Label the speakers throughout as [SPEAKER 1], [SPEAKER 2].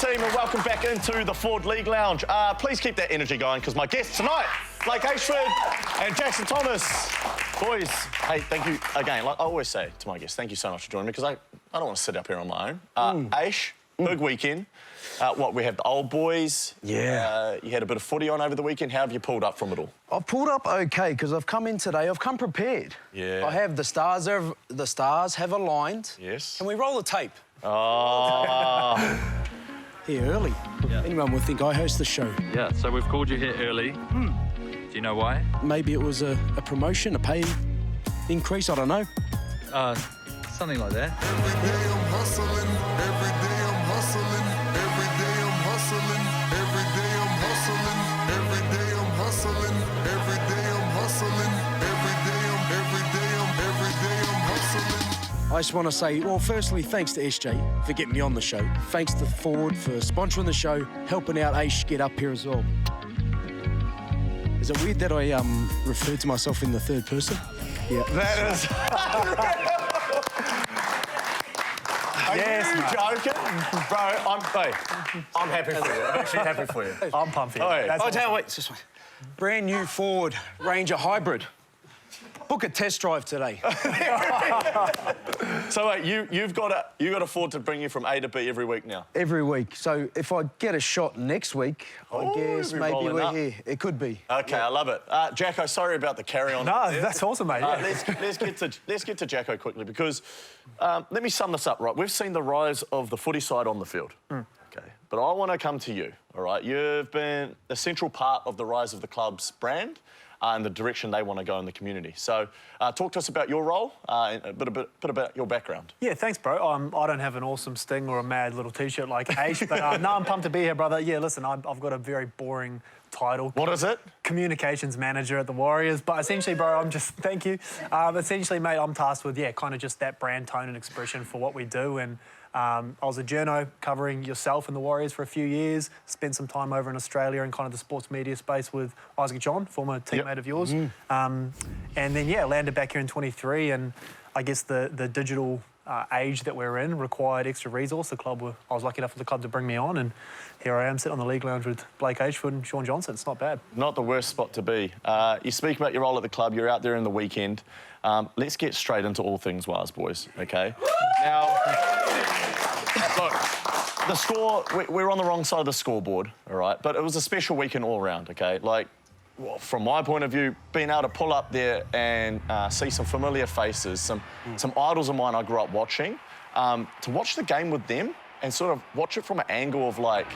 [SPEAKER 1] team, and welcome back into the Ford League Lounge. Please keep that energy going, because my guests tonight, Blake AYSHFORD and Jackson Thomas. Boys, hey, thank you again. Like I always say to my guests, thank you so much for joining me, because I don't want to sit up here on my own. Big weekend. We have the old boys.
[SPEAKER 2] Yeah.
[SPEAKER 1] You had a bit of footy on over the weekend. How have you pulled up from it all?
[SPEAKER 2] I've pulled up okay, because I've come in today. I've come prepared.
[SPEAKER 1] Yeah.
[SPEAKER 2] I have the stars have aligned.
[SPEAKER 1] Yes.
[SPEAKER 2] Can we roll the tape?
[SPEAKER 1] Oh.
[SPEAKER 2] Here early. Yeah. Anyone would think I host the show.
[SPEAKER 3] Yeah, so we've called you here early. Do you know why?
[SPEAKER 2] Maybe it was a promotion, a pay increase, I don't know.
[SPEAKER 3] Something like that.
[SPEAKER 4] Every day I'm hustling, every day I'm hustling, every day I'm hustling, every day I'm hustling, every day I'm hustling, every day I'm hustling, every day I'm hustling.
[SPEAKER 2] I just want to say, well, firstly, thanks to SJ for getting me on the show. Thanks to Ford for sponsoring the show, helping out Aish get up here as well. Is it weird that I referred to myself in the third person? Yeah.
[SPEAKER 1] That is...
[SPEAKER 5] Yes,
[SPEAKER 1] Are you joking? Bro, I'm happy for you. I'm actually happy for you.
[SPEAKER 5] I'm pumped for you.
[SPEAKER 1] Hey.
[SPEAKER 2] Oh, tell you, wait, this way. Brand new Ford Ranger Hybrid. Book a test drive today.
[SPEAKER 1] So wait, you've got a Ford to bring you from A to B every week now?
[SPEAKER 2] Every week. So if I get a shot next week, I guess
[SPEAKER 1] you'll be
[SPEAKER 2] maybe
[SPEAKER 1] rolling
[SPEAKER 2] we're
[SPEAKER 1] up.
[SPEAKER 2] here. It could be.
[SPEAKER 1] Okay, I love it. Jacko, sorry about the carry-on.
[SPEAKER 5] No, that's awesome, mate. Yeah.
[SPEAKER 1] Let's get to Jacko quickly, because let me sum this up, right? We've seen the rise of the footy side on the field. Okay, but I want to come to you, all right? You've been a central part of the rise of the club's brand and the direction they want to go in the community. So talk to us about your role and a bit about your background.
[SPEAKER 5] Yeah, thanks, bro. I don't have an awesome sting or a mad little T-shirt like Aish, but no, I'm pumped to be here, brother. Yeah, listen, I've got a very boring title.
[SPEAKER 1] What is it? Communications
[SPEAKER 5] Manager at the Warriors. But essentially, bro, thank you. Essentially, mate, I'm tasked with, kind of just that brand tone and expression for what we do. And I was a journo covering yourself and the Warriors for a few years, spent some time over in Australia in kind of the sports media space with Shaun, former teammate of yours. And then, landed back here in 23, and I guess the digital age that we're in required extra resource. I was lucky enough for the club to bring me on, and here I am sitting on the league lounge with Blake AYSHFORD and Shaun Johnson. It's not bad. Not
[SPEAKER 1] the worst spot to be. You speak about your role at the club, you're out there in the weekend. Let's get straight into all things Wires, boys, okay? Now, look, the score, we're on the wrong side of the scoreboard, all right? But it was a special weekend all round, okay? Like, from my point of view, being able to pull up there and see some familiar faces, some idols of mine I grew up watching, to watch the game with them and sort of watch it from an angle of like,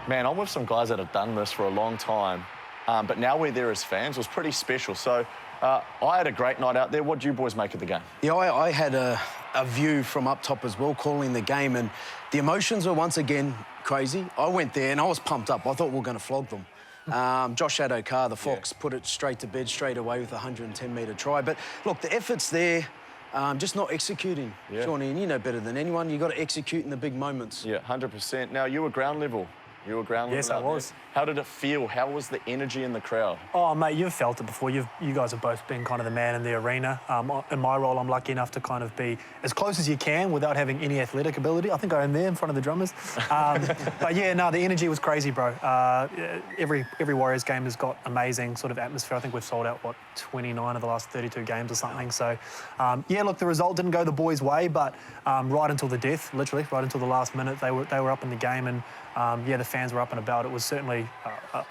[SPEAKER 1] man, I'm with some guys that have done this for a long time, but now we're there as fans was pretty special. So I had a great night out there. What do you boys make of the game? Yeah,
[SPEAKER 2] I had a view from up top as well, calling the game, and the emotions were once again crazy. I went there and I was pumped up. I thought we were going to flog them. Josh Adokar, the Fox, put it straight to bed straight away with a 110-metre try. But, look, the effort's there, just not executing, Shaun, and you know better than anyone. You've got to execute in the big moments. Yeah, 100%. Now, you were ground level. Yes, I was. How did it feel? How was the energy in the crowd?
[SPEAKER 5] Oh, mate, you've felt it before. You guys have both been kind of the man in the arena. In my role, I'm lucky enough to kind of be as close as you can without having any athletic ability. I think I am there in front of the drummers. But yeah, no, the energy was crazy, bro. Every Warriors game has got amazing sort of atmosphere. I think we've sold out, 29 of the last 32 games or something. So, yeah, look, the result didn't go the boys' way, but right until the death, literally, right until the last minute, they were up in the game, and yeah, the fans were up and about. It was certainly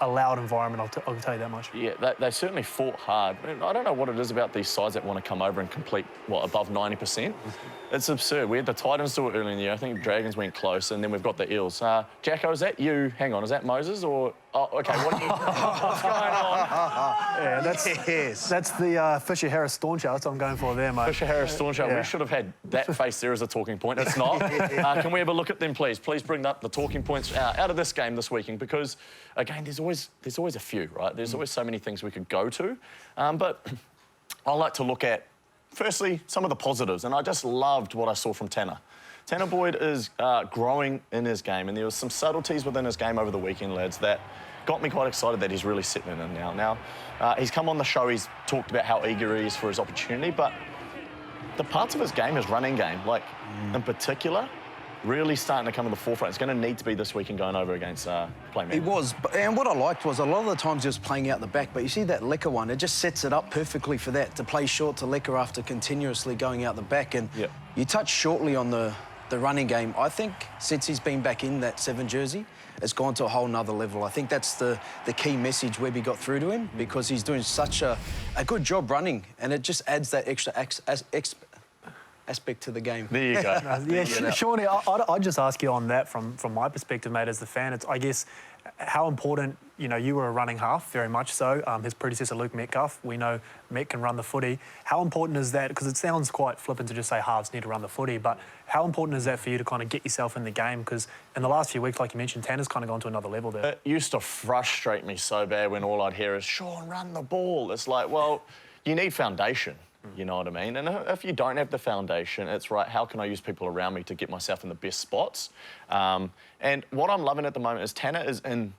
[SPEAKER 5] a loud environment, I'll tell you that much.
[SPEAKER 1] Yeah, they certainly fought hard. I don't know what it is about these sides that want to come over and complete, above 90%. It's absurd. We had the Titans do it early in the year. I think Dragons went close, and then we've got the Eels. Jacko, is that you? Hang on, is that Moses or... Oh, OK, what's going on?
[SPEAKER 5] Yeah, that's the Fisher-Harris Stauncher. That's what I'm going for there, mate.
[SPEAKER 1] Fisher-Harris Stauncher. Yeah. We should have had that face there as a talking point. It's not. Can we have a look at them, please? Please bring up the talking points out of this game this weekend, because, again, there's always a few, right? There's always so many things we could go to. But I like to look at, firstly, some of the positives, and I just loved what I saw from Tanner. Tanner Boyd is growing in his game, and there was some subtleties within his game over the weekend, lads, that got me quite excited that he's really sitting in now. Now, he's come on the show, he's talked about how eager he is for his opportunity, but the parts of his game, his running game, like, in particular, really starting to come to the forefront. It's going to need to be this weekend going over against Playman.
[SPEAKER 2] It was, and what I liked was a lot of the times he was playing out the back, but you see that Lecker one, it just sets it up perfectly for that, to play short to Lecker after continuously going out the back. And you touched shortly on the running game. I think since he's been back in that 7 jersey, it's gone to a whole nother level. I think that's the key message Webby got through to him, because he's doing such a good job running, and it just adds that extra aspect to the game.
[SPEAKER 1] There you go.
[SPEAKER 5] Yeah, Shaun, I'd just ask you on that from my perspective, mate, as the fan. It's, I guess, how important, you know, you were a running half, very much so. His predecessor, Luke Metcalf, we know Met can run the footy. How important is that? Because it sounds quite flippant to just say halves need to run the footy, but how important is that for you to kind of get yourself in the game? Because in the last few weeks, like you mentioned, Tanner's kind of gone to another level there.
[SPEAKER 1] It used to frustrate me so bad when all I'd hear is, Shaun, run the ball. It's like, well, you need foundation. You know what I mean? And if you don't have the foundation, it's right, how can I use people around me to get myself in the best spots? And what I'm loving at the moment is Tanner is in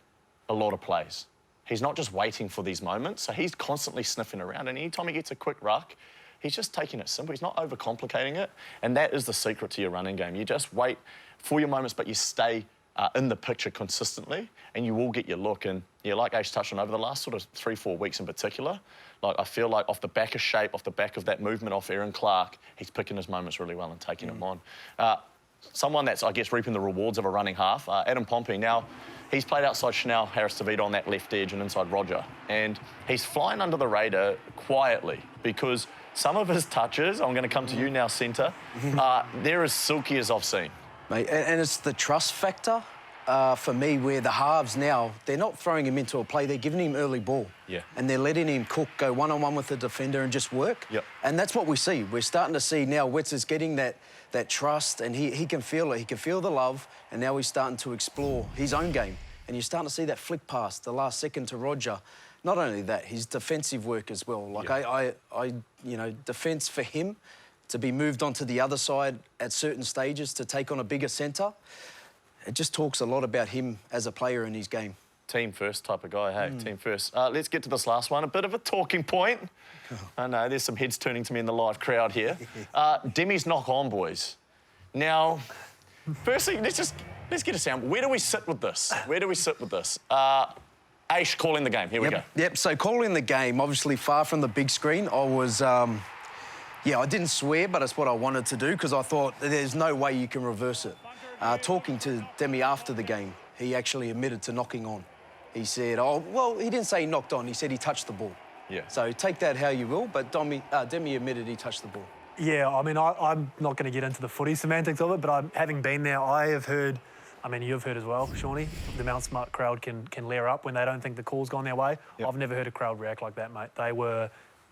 [SPEAKER 1] a lot of plays. He's not just waiting for these moments, so he's constantly sniffing around, and anytime he gets a quick ruck, he's just taking it simple. He's not overcomplicating it, and that is the secret to your running game. You just wait for your moments, but you stay in the picture consistently, and you will get your look. And yeah, like Ash touched on, over the last sort of 3-4 weeks in particular, like I feel like off the back of shape, off the back of that movement off Aaron Clark, he's picking his moments really well and taking them on. Someone that's, I guess, reaping the rewards of a running half, Adam Pompey. Now, he's played outside Chanel Harris-Tavita on that left edge and inside Roger, and he's flying under the radar quietly because some of his touches, I'm going to come to you now, centre, they're as silky as I've seen.
[SPEAKER 2] Mate, and it's the trust factor for me, where the halves now, they're not throwing him into a play, they're giving him early ball.
[SPEAKER 1] Yeah.
[SPEAKER 2] And they're letting him cook, go one-on-one with the defender and just work.
[SPEAKER 1] Yep.
[SPEAKER 2] And that's what we see. We're starting to see now Wetz is getting that trust, and he can feel it. He can feel the love, and now he's starting to explore his own game. And you're starting to see that flick pass, the last second to Roger. Not only that, his defensive work as well. Like, I you know, defence for him, to be moved onto the other side at certain stages to take on a bigger centre, it just talks a lot about him as a player in his game.
[SPEAKER 1] Team first type of guy, hey, team first. Let's get to this last one, a bit of a talking point. I know, there's some heads turning to me in the live crowd here. Demi's knock on, boys. Now, firstly, let's get a sound. Where do we sit with this? Where do we sit with this? Aish calling the game, here we go.
[SPEAKER 2] Yep, so calling the game, obviously far from the big screen, I was... yeah, I didn't swear, but it's what I wanted to do because I thought there's no way you can reverse it. Talking to Demi after the game, he actually admitted to knocking on. He said, oh, well, he didn't say he knocked on, he said he touched the ball.
[SPEAKER 1] Yeah.
[SPEAKER 2] So take that how you will, but Demi admitted he touched the ball.
[SPEAKER 5] Yeah, I mean, I'm not going to get into the footy semantics of it, but having been there, I have heard, I mean, you've heard as well, Shawnee, the Mount Smart crowd can layer up when they don't think the call's gone their way. Yep. I've never heard a crowd react like that, mate.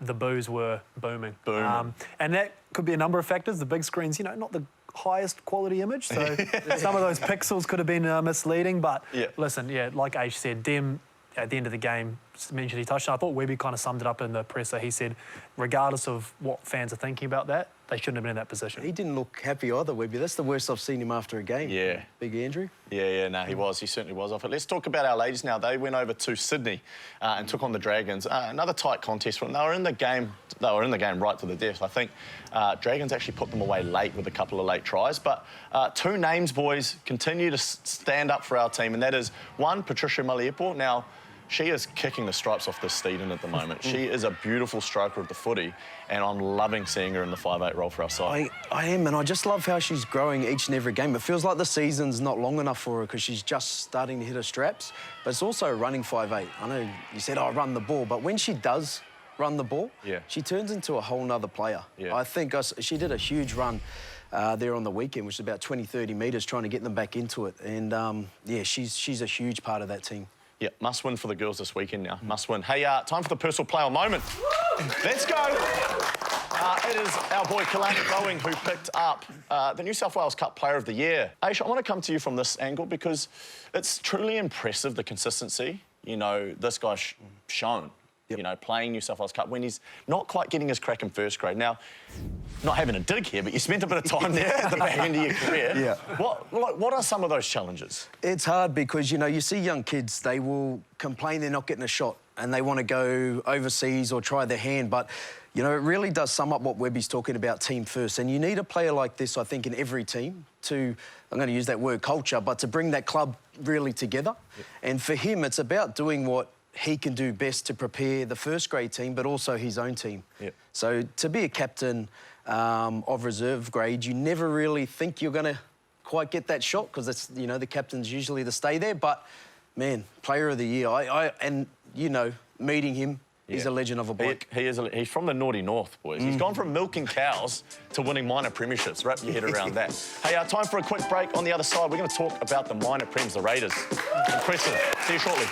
[SPEAKER 5] The boos were booming. And that could be a number of factors. The big screen's, you know, not the highest quality image, so some of those pixels could have been misleading, but listen, yeah, like Aish said, Dem, at the end of the game, mentioned he touched on. I thought Webby kind of summed it up in the presser. He said, regardless of what fans are thinking about that, they shouldn't have been in that position.
[SPEAKER 2] He didn't look happy either, Webby. That's the worst I've seen him after a game.
[SPEAKER 1] Yeah.
[SPEAKER 2] Big Andrew.
[SPEAKER 1] Yeah, no, he was. He certainly was off it. Let's talk about our ladies now. They went over to Sydney and took on the Dragons. Another tight contest for them. They were in the game right to the death. I think Dragons actually put them away late with a couple of late tries. But two names, boys, continue to stand up for our team, and that is one, Patricia Maliepo. Now, she is kicking the stripes off this Steeden at the moment. She is a beautiful striker of the footy, and I'm loving seeing her in the 5'8" role for our side.
[SPEAKER 2] I am, and I just love how she's growing each and every game. It feels like the season's not long enough for her because she's just starting to hit her straps, but it's also running 5'8". I know you said, oh, run the ball, but when she does run the ball, she turns into a whole nother player. I think she did a huge run there on the weekend, which is about 20, 30 metres, trying to get them back into it. And, yeah, she's a huge part of that team.
[SPEAKER 1] Yeah, must win for the girls this weekend now. Must win. Hey, time for the personal player moment. Let's go. It is our boy Kalani Boeing who picked up the New South Wales Cup Player of the Year. Aisha, I want to come to you from this angle because it's truly impressive, the consistency. You know, this guy's shown. you know, playing New South Wales Cup when he's not quite getting his crack in first grade. Now, not having a dig here, but you spent a bit of time there at the back end of your career.
[SPEAKER 2] Yeah.
[SPEAKER 1] What are some of those challenges?
[SPEAKER 2] It's hard because, you know, you see young kids, they will complain they're not getting a shot and they want to go overseas or try their hand. But, you know, it really does sum up what Webby's talking about, team first. And you need a player like this, I think, in every team to, I'm going to use that word culture, but to bring that club really together. Yep. And for him, it's about doing what he can do best to prepare the first grade team, but also his own team. Yep. So to be a captain of reserve grade, you never really think you're going to quite get that shot because it's, you know, the captain's usually the stay there. But man, player of the year, and you know, meeting him, he's a legend of a bloke.
[SPEAKER 1] He's from the naughty north, boys. He's gone from milking cows to winning minor premierships. Wrap your head around that. Hey, time for a quick break. On the other side, we're going to talk about the minor prems, the Raiders. Impressive. See you shortly.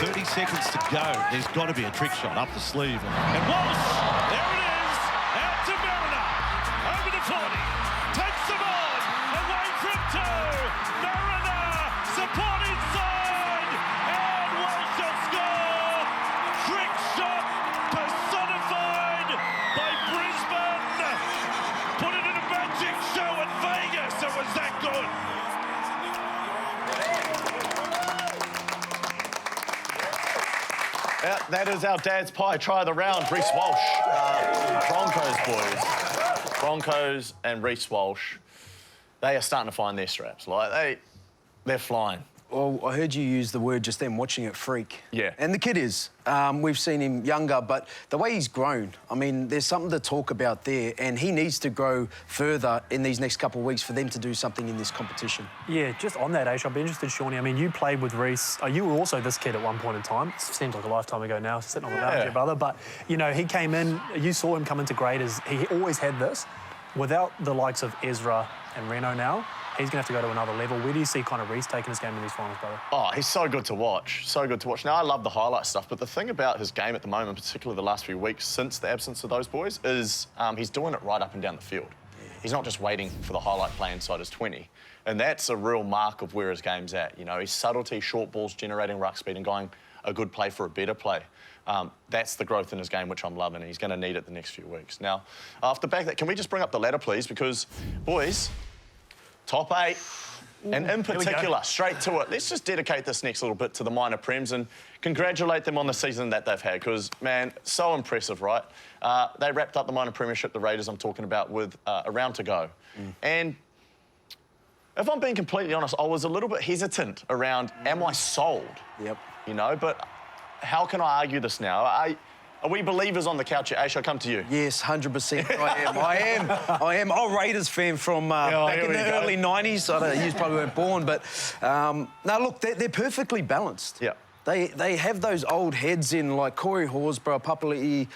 [SPEAKER 6] 30 seconds to go. There's got to be a trick shot up the sleeve. And Walsh, there it is, out to Mariner, over the 40, takes them on, away from two, Mariner, support inside, and Walsh will score. Trick shot personified by Brisbane. Put it in a magic show at Vegas, it was that good.
[SPEAKER 1] Yeah, that is our dad's pie. Try of the round, Reese Walsh. Broncos boys. Broncos and Reese Walsh. They are starting to find their straps. Like they're flying.
[SPEAKER 2] Well, I heard you use the word just then, watching it freak.
[SPEAKER 1] Yeah.
[SPEAKER 2] And the kid is. We've seen him younger, but the way he's grown, I mean, there's something to talk about there, and he needs to grow further in these next couple of weeks for them to do something in this competition.
[SPEAKER 5] Yeah, just on that, Aish, I'd be interested, Shaun. I mean, you played with Reese. You were also this kid at one point in time. It seems like a lifetime ago now, sitting on the lounge, your brother. But, you know, he came in, you saw him come into grade as he always had this. Without the likes of Ezra and Reno now, he's going to have to go to another level. Where do you see kind of Reese taking his game in these finals, brother? Oh,
[SPEAKER 1] he's so good to watch. So good to watch. Now, I love the highlight stuff, but the thing about his game at the moment, particularly the last few weeks since the absence of those boys, is he's doing it right up and down the field. He's not just waiting for the highlight play inside his 20. And that's a real mark of where his game's at. You know, his subtlety, short balls, generating ruck speed and going a good play for a better play. That's the growth in his game, which I'm loving, and he's going to need it the next few weeks. Now, off the back of that, can we just bring up the ladder, please? Because, boys, top 8, and in particular, straight to it. Let's just dedicate this next little bit to the minor prems and congratulate them on the season that they've had, because, man, so impressive, right? They wrapped up the minor premiership, the Raiders I'm talking about, with a round to go. And if I'm being completely honest, I was a little bit hesitant around, am I sold?
[SPEAKER 2] Yep.
[SPEAKER 1] You know, but how can I argue this now? Are we believers on the couch here?Sh, I come to you.
[SPEAKER 2] Yes, 100% I am. I'm a Raiders fan from back in the early 90s. I don't know, you probably weren't born, but no, look, they're perfectly balanced.
[SPEAKER 1] Yeah.
[SPEAKER 2] They have those old heads in like Corey Horsburgh, Papali'i,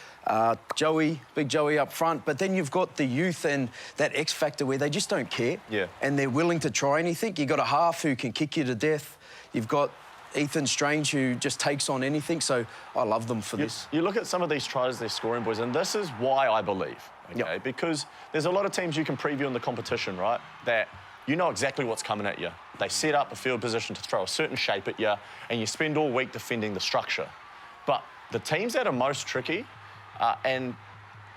[SPEAKER 2] Joey, Big Joey up front, but then you've got the youth and that X factor where they just don't care.
[SPEAKER 1] Yeah.
[SPEAKER 2] And they're willing to try anything. You've got a half who can kick you to death. You've got Ethan Strange, who just takes on anything, so I love them for this.
[SPEAKER 1] You look at some of these tries they're scoring, boys, and this is why I believe, okay? Because there's a lot of teams you can preview in the competition, right, that you know exactly what's coming at you. They set up a field position to throw a certain shape at you, and you spend all week defending the structure. But the teams that are most tricky and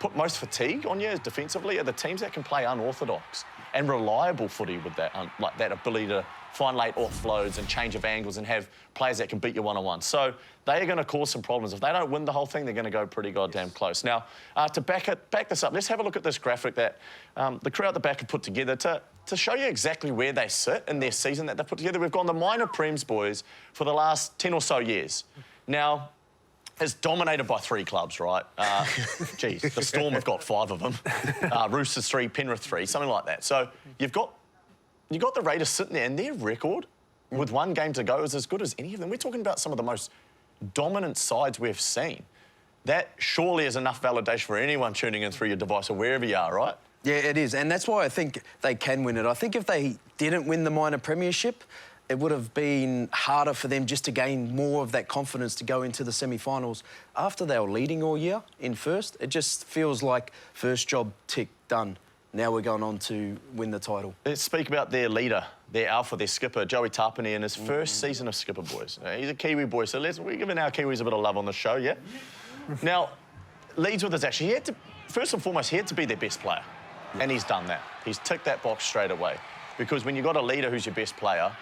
[SPEAKER 1] put most fatigue on you defensively are the teams that can play unorthodox and reliable footy with that, like that ability to find late offloads and change of angles and have players that can beat you one-on-one. So they are going to cause some problems. If they don't win the whole thing, they're going to go pretty goddamn close. Now, to back this up, let's have a look at this graphic that the crew at the back have put together to show you exactly where they sit in their season that they've put together. We've gone the minor prems, boys, for the last 10 or so years. Now, it's dominated by 3 clubs, right? Geez, the Storm have got 5 of them. Roosters 3, Penrith 3, something like that. So you've got the Raiders sitting there, and their record with 1 game to go is as good as any of them. We're talking about some of the most dominant sides we've seen. That surely is enough validation for anyone tuning in through your device or wherever you are, right?
[SPEAKER 2] Yeah, it is, and that's why I think they can win it. I think if they didn't win the minor premiership, it would have been harder for them just to gain more of that confidence to go into the semi-finals. After they were leading all year in first, it just feels like first job tick, done. Now we're going on to win the title.
[SPEAKER 1] Let's speak about their leader, their alpha, their skipper, Joey Tapine, in his first season of skipper, boys. He's a Kiwi boy, so we're giving our Kiwis a bit of love on the show, yeah? Now, leads with his action. He had to, first and foremost, he had to be their best player, and he's done that. He's ticked that box straight away, because when you've got a leader who's your best player,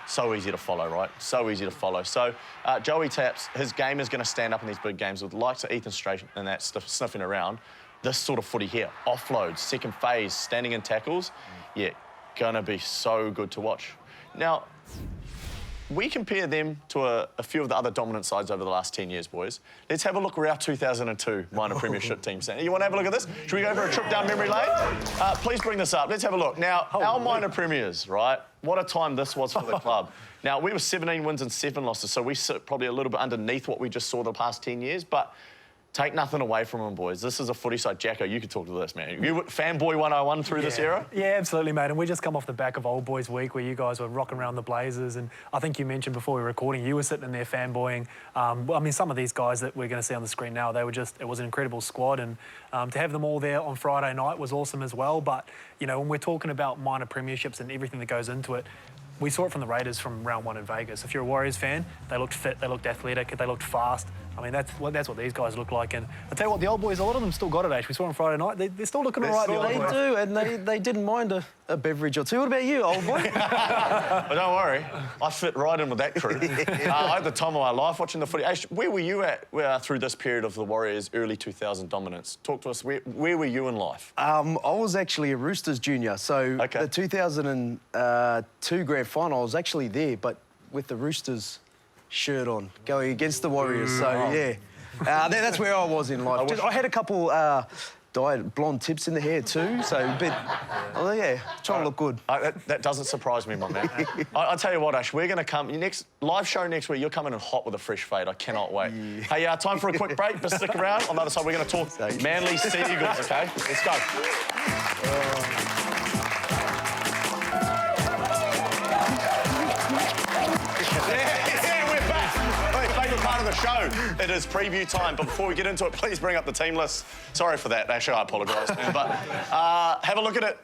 [SPEAKER 1] so easy to follow, right? So easy to follow. So Joey Taps, his game is going to stand up in these big games with the likes of Ethan Straight and that sniffing around. This sort of footy here, offloads, second phase, standing in tackles, yeah, gonna be so good to watch. Now, we compare them to a few of the other dominant sides over the last 10 years, boys. Let's have a look at our 2002 minor premiership teams. You want to have a look at this? Should we go for a trip down memory lane? Please bring this up. Let's have a look. Now, our minor premiers, right? What a time this was for the club. Now, we were 17 wins and 7 losses, so we sit probably a little bit underneath what we just saw the past 10 years, but take nothing away from them, boys. This is a footy side. Jacko, you could talk to this, man. You fanboy 101 through this era?
[SPEAKER 5] Yeah, absolutely, mate. And we just come off the back of Old Boys Week where you guys were rocking around the Blazers. And I think you mentioned before we were recording, you were sitting in there fanboying. I mean, some of these guys that we're going to see on the screen now, they were just, it was an incredible squad. And to have them all there on Friday night was awesome as well. But, you know, when we're talking about minor premierships and everything that goes into it, we saw it from the Raiders from round 1 in Vegas. If you're a Warriors fan, they looked fit, they looked athletic, they looked fast. I mean, that's what these guys look like. And I tell you what, the old boys, a lot of them still got it, Ash. We saw on Friday night. They're still looking all right.
[SPEAKER 2] They do, and they didn't mind a beverage or two. What about you, old boy?
[SPEAKER 1] But don't worry, I fit right in with that crew. I had the time of my life watching the footy. Ash, where were you at through this period of the Warriors' early 2000 dominance? Talk to us. Where were you in life?
[SPEAKER 2] I was actually a Roosters junior, so the 2002 grand final, I was actually there, but with the Roosters shirt on, going against the Warriors. So, yeah, that's where I was in life. I had a couple dyed blonde tips in the hair too, so a bit, yeah, trying to look good.
[SPEAKER 1] That doesn't surprise me, my man. I'll tell you what, Ash, we're going to come... Next live show next week, you're coming in hot with a fresh fade. I cannot wait. Yeah. Hey, time for a quick break, but stick around. On the other side, we're going to talk Manly Seagulls, OK? Let's go. Part of the show. It is preview time, but before we get into it, please bring up the team list. Sorry for that, actually, I apologise, man. But have a look at it.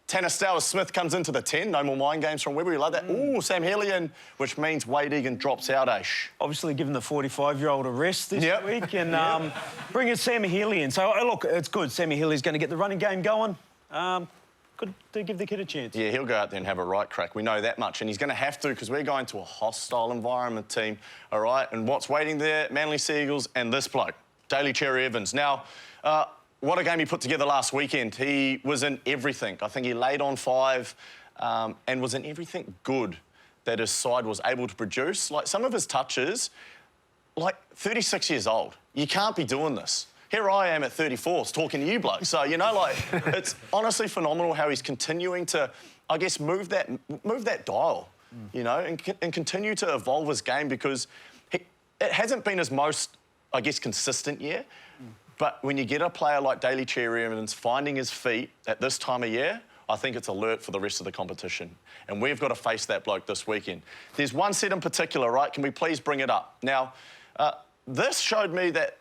[SPEAKER 1] Tanner Stowers-Smith comes into the 10. No more mind games from Webber. You love that. Ooh, Sam Healy in, which means Wade Egan drops out, Ash.
[SPEAKER 7] Obviously giving the 45-year-old a rest this week and bringing Sammy Healy in. So, look, it's good. Sammy Healy's going to get the running game going. Good to give the kid a chance. Yeah, he'll go out there and have a right crack. We know that much. And he's going to have to because we're going to a hostile environment team, all right? And what's waiting there? Manly Seagulls and this bloke, Daly Cherry Evans. Now, what a game he put together last weekend. He was in everything. I think he laid on 5 and was in everything good that his side was able to produce. Like, some of his touches, like 36 years old. You can't be doing this. Here I am at 34 talking to you blokes. So, you know, like, it's honestly phenomenal how he's continuing to, I guess, move that dial, you know, and continue to evolve his game because it hasn't been his most, I guess, consistent year. But when you get a player like Daly Cherry Evans finding his feet at this time of year, I think it's alert for the rest of the competition. And we've got to face that bloke this weekend. There's one set in particular, right? Can we please bring it up? Now, this showed me that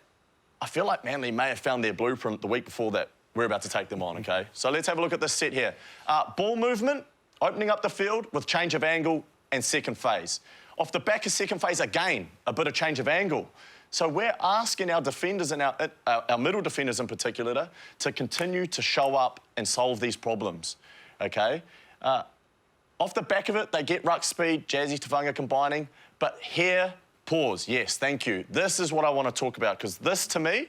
[SPEAKER 7] I feel like Manly may have found their blueprint the week before that we're about to take them on, OK? So let's have a look at this set here. Ball movement, opening up the field with change of angle and second phase. Off the back of second phase, again, a bit of change of angle. So we're asking our defenders and our middle defenders in particular to continue to show up and solve these problems, OK? Off the back of it, they get ruck speed, Jazzy Tavanga combining, but here, pause, yes, thank you. This is what I want to talk about, because this, to me,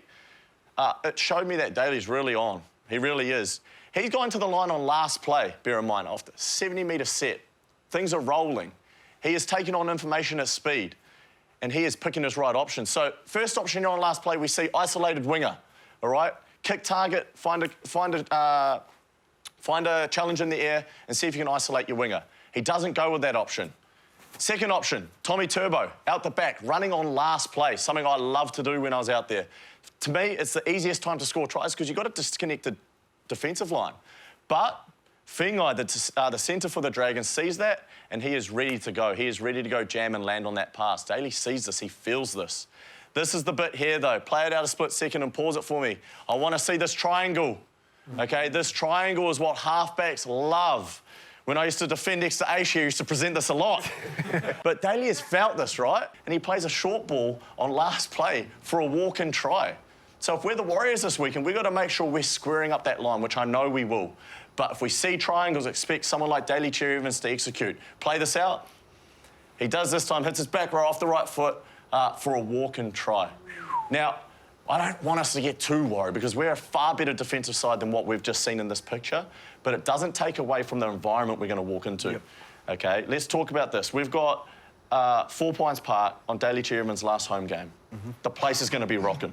[SPEAKER 7] it showed me that Daly's really on. He really is. He's going to the line on last play, bear in mind, after 70-metre set. Things are rolling. He is taking on information at speed, and he is picking his right option. So, first option on last play, we see isolated winger, all right? Kick target, find a challenge in the air, and see if you can isolate your winger. He doesn't go with that option. Second option, Tommy Turbo, out the back, running on last play, something I loved to do when I was out there. To me, it's the easiest time to score tries because you've got to disconnect the defensive line. But Fingai, the centre for the Dragons, sees that and he is ready to go. He is ready to go jam and land on that pass. Daly sees this, he feels this. This is the bit here, though. Play it out a split second and pause it for me. I want to see this triangle, OK? This triangle is what halfbacks love.
[SPEAKER 1] When I used to defend next to Aisha, he used to present this a lot. But Daly has felt this, right? And he plays a short ball on last play for a walk-in try. So if we're the Warriors this weekend, we've got to make sure we're squaring up that line, which I know we will. But if we see triangles, expect someone like Daly Cherry Evans to execute. Play this out. He does this time, hits his back row off the right foot for a walk-in try. Now, I don't want us to get too worried because we're a far better defensive side than what we've just seen in this picture, but it doesn't take away from the environment we're going to walk into. Yep. OK, let's talk about this. We've got 4 Pines Park on Daly Cherry Evans' last home game. The place is going to be rocking.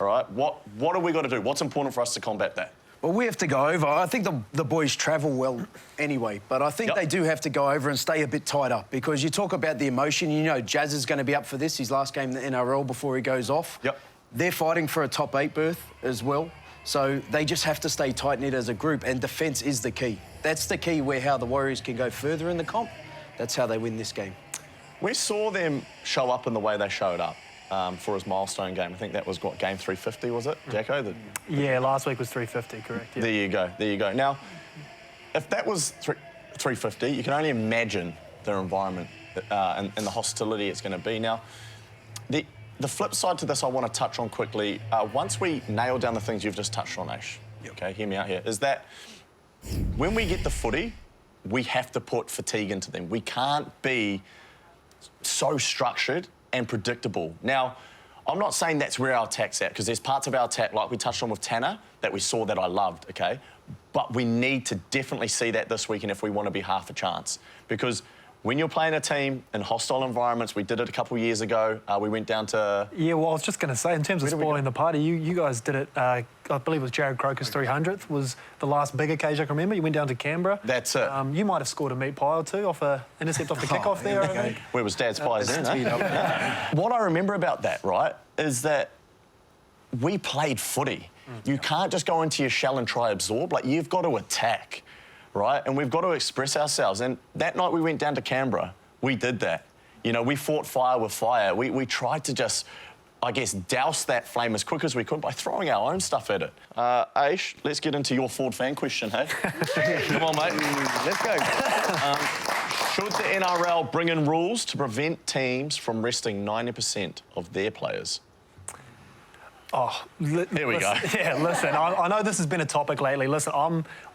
[SPEAKER 1] All right, what have we got to do? What's important for us to combat that?
[SPEAKER 2] Well, we have to go over. I think the boys travel well anyway, but I think they do have to go over and stay a bit tighter because you talk about the emotion. You know Jazz is going to be up for this, his last game in the NRL before he goes off.
[SPEAKER 1] Yep.
[SPEAKER 2] They're fighting for a top 8 berth as well, so they just have to stay tight-knit as a group, and defence is the key. That's the key where how the Warriors can go further in the comp. That's how they win this game.
[SPEAKER 1] We saw them show up in the way they showed up. For his milestone game. I think that was, what, game 350, was it, Jacko?
[SPEAKER 5] Yeah, last week was 350, correct. Yeah.
[SPEAKER 1] There you go, there you go. Now, if that was 350, you can only imagine their environment and the hostility it's going to be. Now, the flip side to this I want to touch on quickly, once we nail down the things you've just touched on, Aish, OK, hear me out here, is that when we get the footy, we have to put fatigue into them. We can't be so structured and predictable. Now, I'm not saying that's where our attack's at, because there's parts of our attack, like we touched on with Tanner, that we saw that I loved, OK? But we need to definitely see that this weekend if we want to be half a chance. Because when you're playing a team in hostile environments, we did it a couple of years ago, we went down to...
[SPEAKER 5] Yeah, well, I was just going to say, in terms of spoiling the party, you guys did it, I believe it was Jared Croker's 300th, was the last big occasion I can remember. You went down to Canberra.
[SPEAKER 1] That's it.
[SPEAKER 5] You might have scored a meat pie or two off an intercept off the kickoff there, I think.
[SPEAKER 1] Where was Dad's pies then, eh? What I remember about that, right, is that we played footy. You can't just go into your shell and try absorb. Like, you've got to attack. Right? And we've got to express ourselves. And that night we went down to Canberra, we did that. You know, we fought fire with fire. We tried to just, I guess, douse that flame as quick as we could by throwing our own stuff at it. Aish, let's get into your Ford fan question, hey? Come on, mate. Let's go. Should the NRL bring in rules to prevent teams from resting 90% of their players?
[SPEAKER 5] Oh,
[SPEAKER 1] there we go.
[SPEAKER 5] Yeah, listen, I know this has been a topic lately. Listen,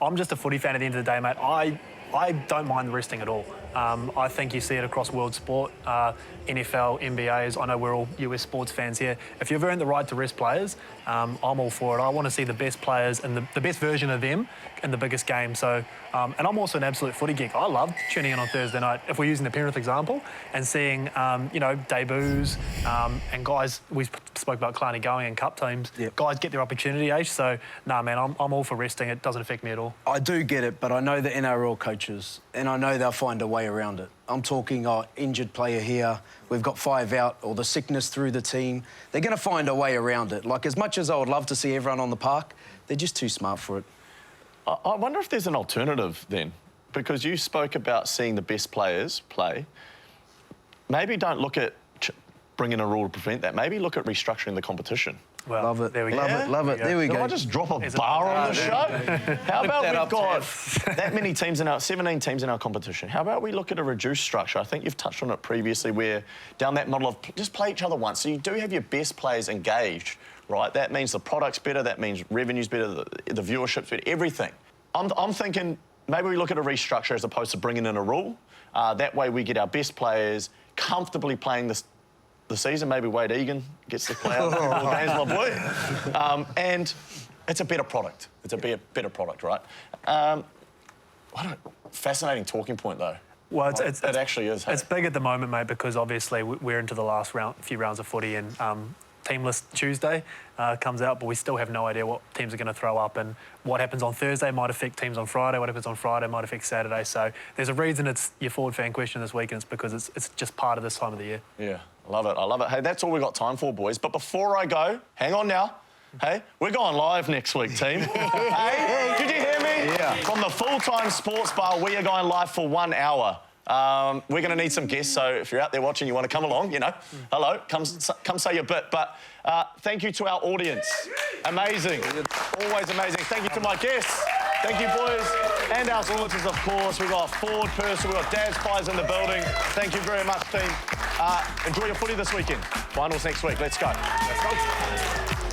[SPEAKER 5] I'm just a footy fan at the end of the day, mate. I don't mind the resting at all. I think you see it across world sport, NFL, NBAs. I know we're all US sports fans here. If you've earned the right to rest players, I'm all for it. I want to see the best players and the best version of them in the biggest game. So, and I'm also an absolute footy geek. I love tuning in on Thursday night, if we're using the Penrith example, and seeing, you know, debuts and guys, we spoke about Clarny going and cup teams, guys get their opportunity, Aish. So, nah, man, I'm all for resting. It doesn't affect me at all.
[SPEAKER 2] I do get it, but I know the NRL coaches, and I know they'll find a way around it. I'm talking injured player here, we've got 5 out, or the sickness through the team. They're going to find a way around it. Like, as much as I would love to see everyone on the park, they're just too smart for it.
[SPEAKER 1] I wonder if there's an alternative then, because you spoke about seeing the best players play. Maybe don't look at bringing a rule to prevent that. Maybe look at restructuring the competition.
[SPEAKER 5] Well,
[SPEAKER 2] love it.
[SPEAKER 5] There we go.
[SPEAKER 2] Love it. There we go.
[SPEAKER 1] Did I just drop a bar on the show? How about we've got that many teams in our 17 teams in our competition? How about we look at a reduced structure? I think you've touched on it previously, where down that model of just play each other once, so you do have your best players engaged, right? That means the product's better. That means revenue's better. The viewership's better. Everything. I'm thinking maybe we look at a restructure as opposed to bringing in a rule. That way we get our best players comfortably playing the season. Maybe Wade Egan gets to play out all games, my boy. And it's a better product. It's a better product, right? Fascinating talking point, though.
[SPEAKER 5] Well, it
[SPEAKER 1] actually is. Hey?
[SPEAKER 5] It's big at the moment, mate, because obviously we're into the last few rounds of footy, and team list Tuesday comes out, but we still have no idea what teams are going to throw up, and what happens on Thursday might affect teams on Friday, what happens on Friday might affect Saturday. So there's a reason it's your Ford fan question this week, and it's because it's just part of this time of the year.
[SPEAKER 1] Yeah, I love it. I love it. Hey, that's all we've got time for, boys. But before I go, hang on now. Hey, we're going live next week, team. Hey, did you hear me? Yeah. From the full-time sports bar, we are going live for 1 hour. We're going to need some guests, so if you're out there watching, you want to come along, you know, hello, come say your bit. But thank you to our audience. Amazing. Always amazing. Thank you to my guests. Thank you, boys. And our sponsors, of course. We've got Ford Purser, we've got Dad's Pies in the building. Thank you very much, team. Enjoy your footy this weekend. Finals next week. Let's go. Let's go.